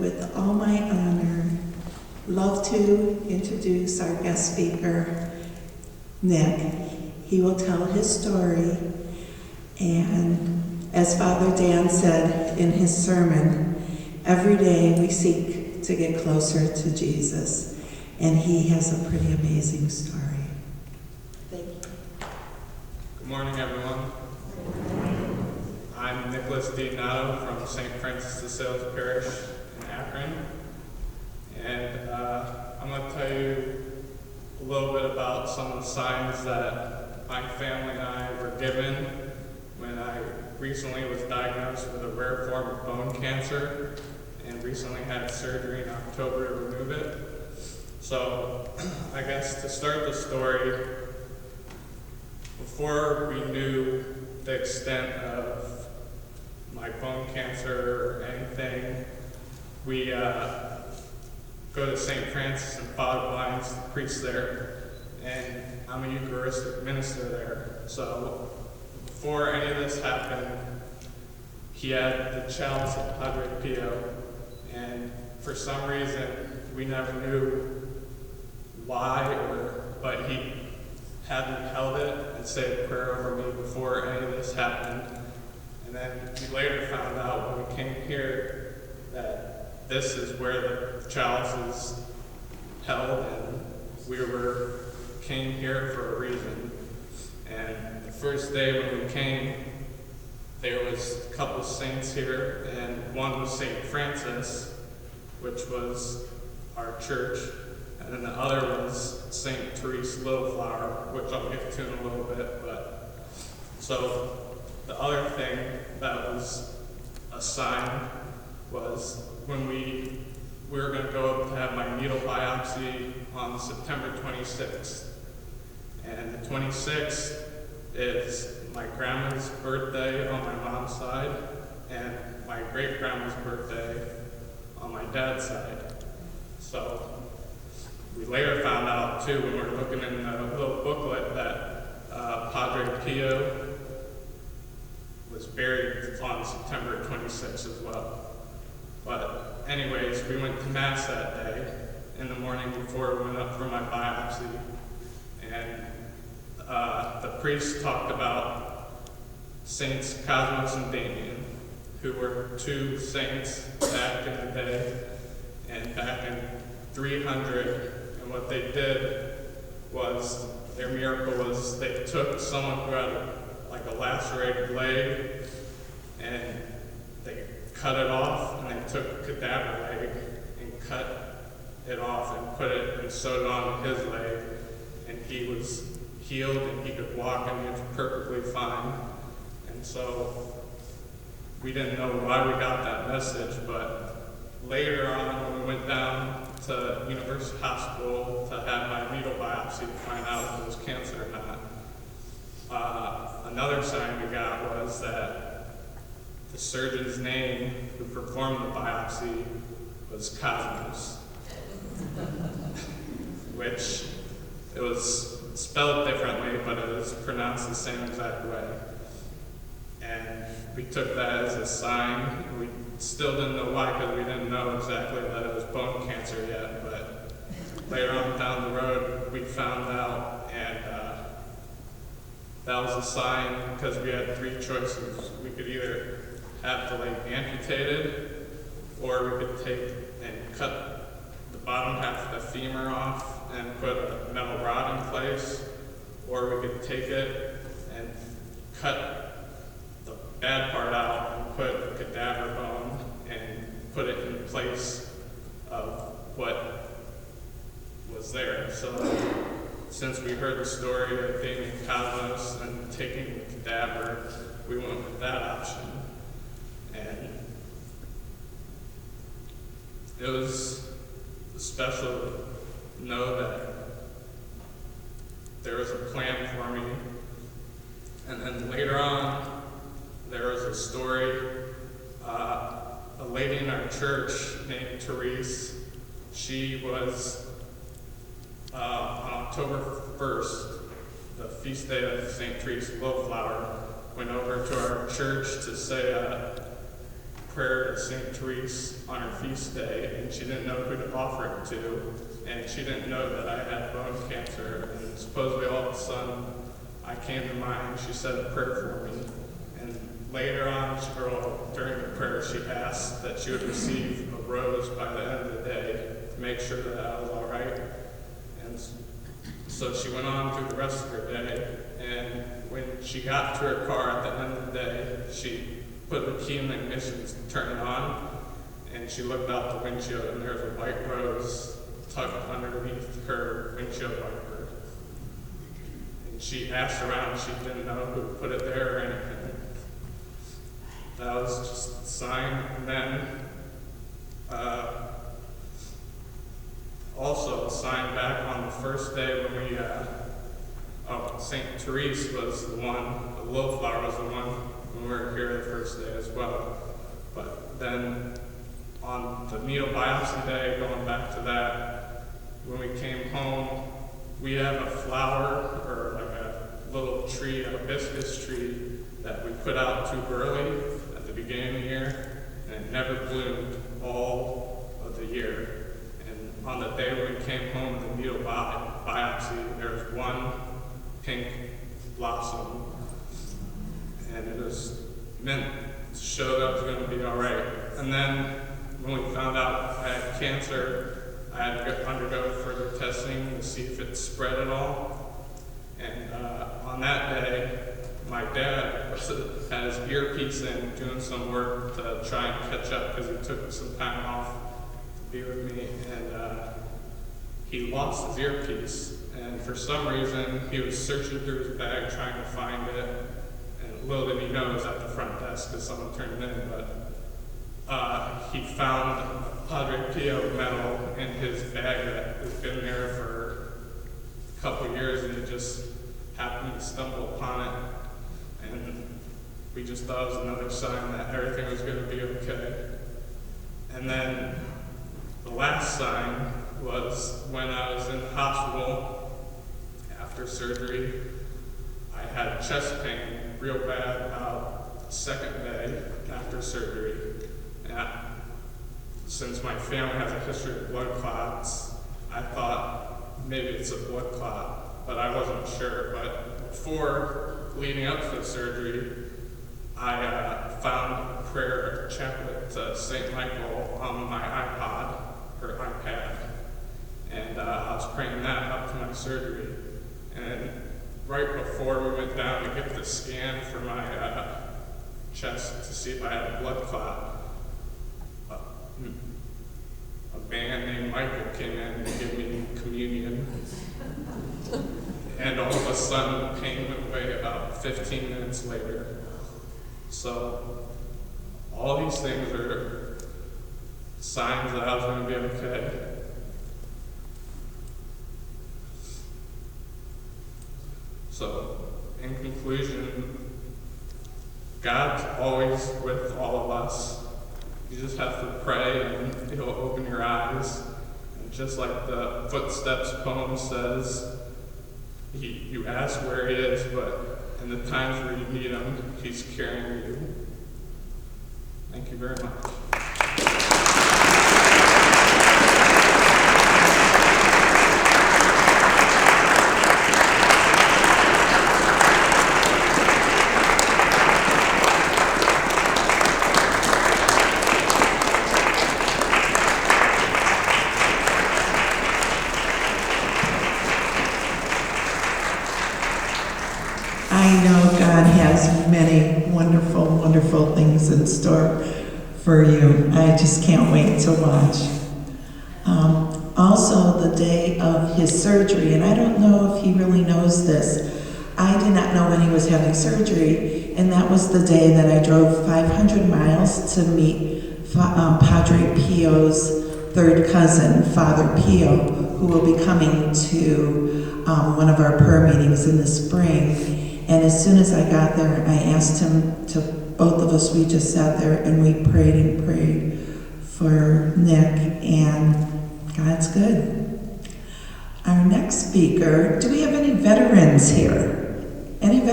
With all my honor, love to introduce our guest speaker, Nick. He will tell his story, and as Father Dan said in his sermon, every day we seek to get closer to Jesus, and he has a pretty amazing story. Thank you. Good morning, everyone. I'm Nicholas Dinato from St. Francis de Sales Parish in Akron, and I'm going to tell you a little bit about some of the signs that my family and I were given when I recently was diagnosed with a rare form of bone cancer and recently had surgery in October to remove it. So, I guess to start the story, before we knew the extent of my bone cancer or anything, we go to St. Francis and Father Blind's the priest there, and I'm a Eucharistic minister there. So before any of this happened, he had the chalice of Padre Pio, and for some reason we never knew why, but he hadn't held it and said a prayer over me before any of this happened. And then we later found out when we came here that this is where the chalice is held, and we came here for a reason. And the first day when we came, there was a couple saints here, and one was St. Francis, which was our church, and then the other was St. Therese Littleflower, which I'll get to in a little bit. But so the other thing that was a sign was when we were going to go up to have my needle biopsy on September 26th. And the 26th is my grandma's birthday on my mom's side and my great-grandma's birthday on my dad's side. So we later found out, too, when we were looking in the little booklet that Padre Pio was buried on September 26th as well. But anyways, we went to Mass that day in the morning before we went up for my biopsy, and the priest talked about Saints Cosmos and Damian, who were two saints back in the day, and back in 300, and what they did was, their miracle was they took someone who had a lacerated leg, and they cut it off, and they took a cadaver leg and cut it off and put it and sewed it on his leg, and he was healed and he could walk and he was perfectly fine. And so we didn't know why we got that message, but later on when we went down to University Hospital to have my needle biopsy to find out if it was cancer or not, another sign we got was that the surgeon's name who performed the biopsy was Cosmos, which it was spelled differently, but it was pronounced the same exact way. And we took that as a sign. We still didn't know why, because we didn't know exactly that it was bone cancer yet, but later on down the road, we found out, and that was a sign, because we had three choices. We could either have the leg amputated, or we could take and cut the bottom half of the femur off and put a metal rod in place, or we could take it and cut the bad part out and put a cadaver bone and put it in place of what was there. So since we heard the story of Damian Cosmos and taking the cadaver, we went with that option. And it was special to know that there was a plan for me. And then later on, there was a story, a lady in our church named Therese. She was, on October 1st, the feast day of St. Therese Littleflower, went over to our church to say a prayer to St. Therese on her feast day, and she didn't know who to offer it to, and she didn't know that I had bone cancer, and supposedly all of a sudden I came to mind. She said a prayer for me, and later on, during the prayer, she asked that she would receive a rose by the end of the day to make sure that I was all right. And so she went on through the rest of her day, and when she got to her car at the end of the day, she put the key in the ignition to turn it on, and she looked out the windshield, and there was a white rose tucked underneath her windshield wiper. And she asked around, she didn't know who put it there or anything. That was just a sign. And then also a sign back on the first day when we, St. Therese was the one, the little flower was the one when we were here the first day as well. But then on the needle biopsy day, going back to that, when we came home, we have a flower, or like a little tree, a hibiscus tree, that we put out too early at the beginning of the year, and it never bloomed all of the year. And on the day when we came home with the needle biopsy, there was one pink blossom, and it was meant to show that I was going to be all right. And then when we found out I had cancer, I had to undergo further testing to see if it spread at all. And on that day, my dad had his earpiece in doing some work to try and catch up because he took some time off to be with me, and he lost his earpiece. And for some reason, he was searching through his bag trying to find it. And little did he know it was at the front desk because someone turned it in. But he found Padre Pio medal in his bag that has been there for a couple years, and he just happened to stumble upon it. And we just thought it was another sign that everything was going to be okay. And then the last sign was when I was in the hospital after surgery. I had chest pain real bad about the second day after surgery. And since my family has a history of blood clots, I thought maybe it's a blood clot, but I wasn't sure. But before leading up to the surgery, I found a prayer chaplet to St. Michael on my iPod, or iPad, and I was praying that up to my surgery. And right before we went down to get the scan for my chest to see if I had a blood clot, a man named Michael came in to give me communion. And all of a sudden, the pain went away about 15 minutes later. So, all these things are signs that I was going to be okay. So, in conclusion, God's always with all of us. You just have to pray and He'll open your eyes. And just like the Footsteps poem says, you ask where He is, but in the times where you need Him, He's carrying you. Thank you very much. I know God has many wonderful, wonderful things in store for you. I just can't wait to watch. Also, the day of his surgery, and I don't know if he really knows this, I did not know when he was having surgery, and that was the day that I drove 500 miles to meet Padre Pio's third cousin, Father Pio, who will be coming to one of our prayer meetings in the spring. And as soon as I got there, I asked him to, both of us, we just sat there and we prayed and prayed for Nick, and God's good. Our next speaker, do we have any veterans here? Any